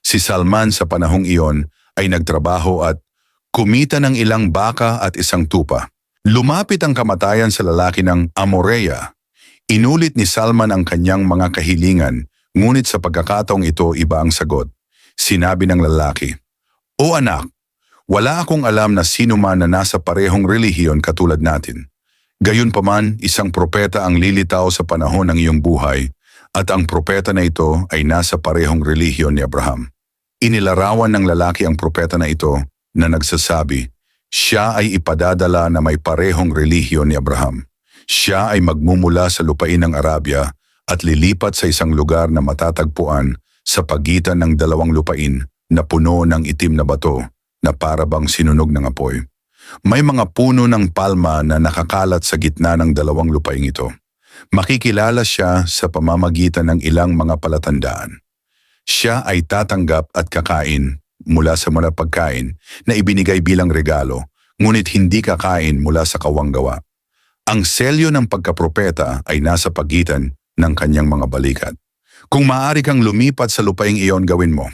Si Salman sa panahong iyon ay nagtrabaho at kumita ng ilang baka at isang tupa. Lumapit ang kamatayan sa lalaki ng Amoreya. Inulit ni Salman ang kanyang mga kahilingan, ngunit sa pagkakataong ito iba ang sagot. Sinabi ng lalaki, "O anak, wala akong alam na sino man na nasa parehong relihiyon katulad natin. Gayunpaman, isang propeta ang lilitaw sa panahon ng iyong buhay at ang propeta na ito ay nasa parehong relihiyon ni Abraham." Inilarawan ng lalaki ang propeta na ito na nagsasabi, siya ay ipadadala na may parehong relihiyon ni Abraham. Siya ay magmumula sa lupain ng Arabia at lilipat sa isang lugar na matatagpuan sa pagitan ng dalawang lupain na puno ng itim na bato na para bang sinunog ng apoy. May mga puno ng palma na nakakalat sa gitna ng dalawang lupain ito. Makikilala siya sa pamamagitan ng ilang mga palatandaan. Siya ay tatanggap at kakain mula sa mga pagkain na ibinigay bilang regalo, ngunit hindi kakain mula sa kawanggawa. Ang selyo ng pagkapropeta ay nasa pagitan ng kanyang mga balikat. Kung maaari kang lumipat sa lupaing iyon, gawin mo.